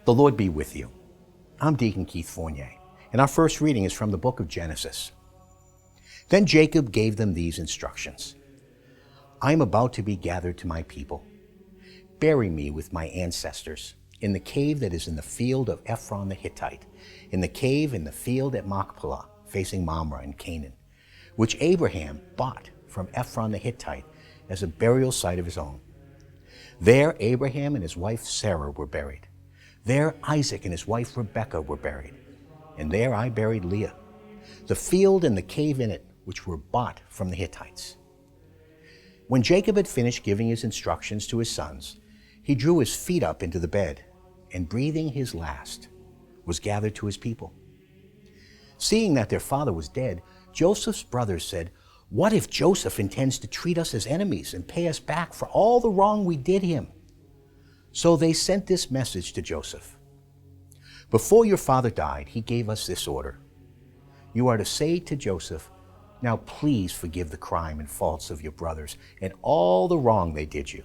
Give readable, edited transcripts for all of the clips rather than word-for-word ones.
The Lord be with you. I'm Deacon Keith Fournier, and our first reading is from the book of Genesis. Then Jacob gave them these instructions. I am about to be gathered to my people. Bury me with my ancestors in the cave that is in the field of Ephron the Hittite, in the cave in the field at Machpelah, facing Mamre in Canaan, which Abraham bought from Ephron the Hittite as a burial site of his own. There Abraham and his wife Sarah were buried. There Isaac and his wife Rebekah were buried. And there I buried Leah. The field and the cave in it, which were bought from the Hittites. When Jacob had finished giving his instructions to his sons, he drew his feet up into the bed, and breathing his last, was gathered to his people. Seeing that their father was dead, Joseph's brothers said, "What if Joseph intends to treat us as enemies and pay us back for all the wrong we did him?" So they sent this message to Joseph. "Before your father died, he gave us this order. You are to say to Joseph, 'Now please forgive the crime and faults of your brothers and all the wrong they did you.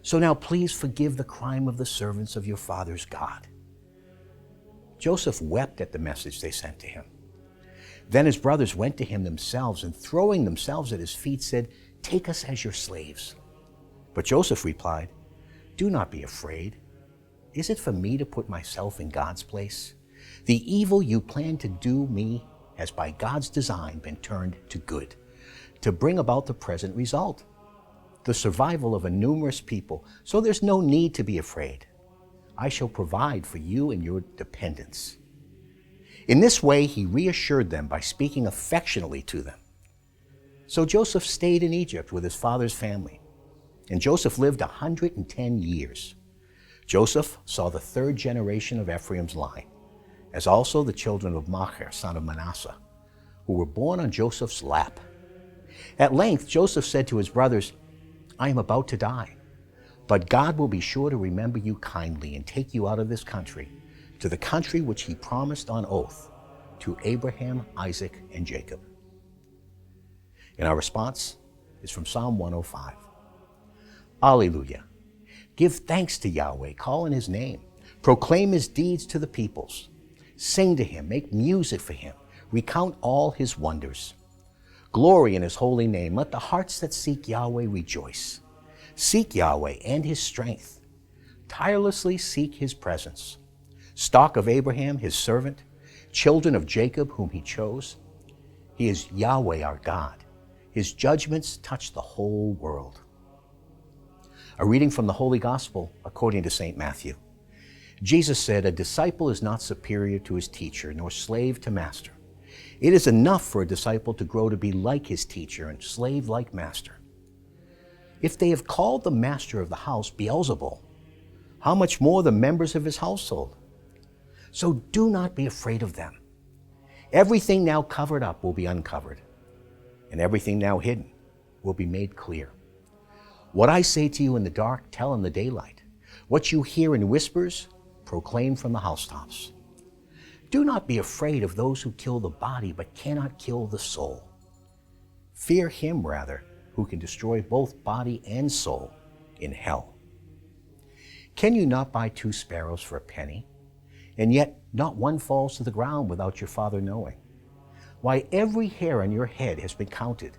So now please forgive the crime of the servants of your father's God.'" Joseph wept at the message they sent to him. Then his brothers went to him themselves, and throwing themselves at his feet said, "Take us as your slaves." But Joseph replied, "Do not be afraid. Is it for me to put myself in God's place? The evil you planned to do me has by God's design been turned to good, to bring about the present result, the survival of a numerous people, so there's no need to be afraid. I shall provide for you and your dependents." In this way, he reassured them by speaking affectionately to them. So Joseph stayed in Egypt with his father's family, and Joseph lived 110 years. Joseph saw the third generation of Ephraim's line, as also the children of Mamre, son of Manasseh, who were born on Joseph's lap. At length, Joseph said to his brothers, "I am about to die, but God will be sure to remember you kindly and take you out of this country to the country which he promised on oath to Abraham, Isaac, and Jacob." And our response is from Psalm 105. Alleluia. Give thanks to Yahweh, call on his name. Proclaim his deeds to the peoples. Sing to him, make music for him. Recount all his wonders. Glory in his holy name. Let the hearts that seek Yahweh rejoice. Seek Yahweh and his strength. Tirelessly seek his presence. Stock of Abraham, his servant, children of Jacob, whom he chose. He is Yahweh our God. His judgments touch the whole world. A reading from the Holy Gospel according to St. Matthew. Jesus said, "A disciple is not superior to his teacher, nor slave to master. It is enough for a disciple to grow to be like his teacher and slave like master. If they have called the master of the house Beelzebul, how much more the members of his household? So do not be afraid of them. Everything now covered up will be uncovered, and everything now hidden will be made clear. What I say to you in the dark, tell in the daylight. What you hear in whispers, proclaim from the housetops. Do not be afraid of those who kill the body but cannot kill the soul. Fear him, rather, who can destroy both body and soul in hell. Can you not buy 2 sparrows for a penny? And yet not one falls to the ground without your Father knowing. Why, every hair on your head has been counted,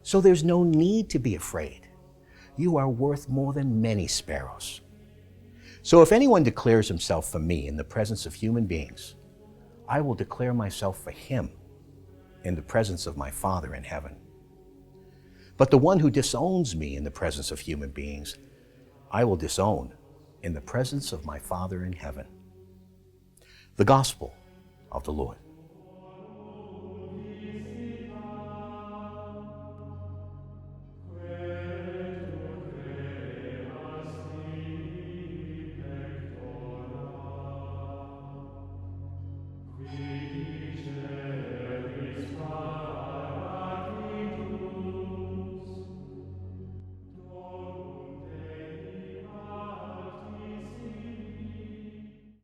so there's no need to be afraid. You are worth more than many sparrows. So if anyone declares himself for me in the presence of human beings, I will declare myself for him in the presence of my Father in heaven. But the one who disowns me in the presence of human beings, I will disown in the presence of my Father in heaven." The Gospel of the Lord.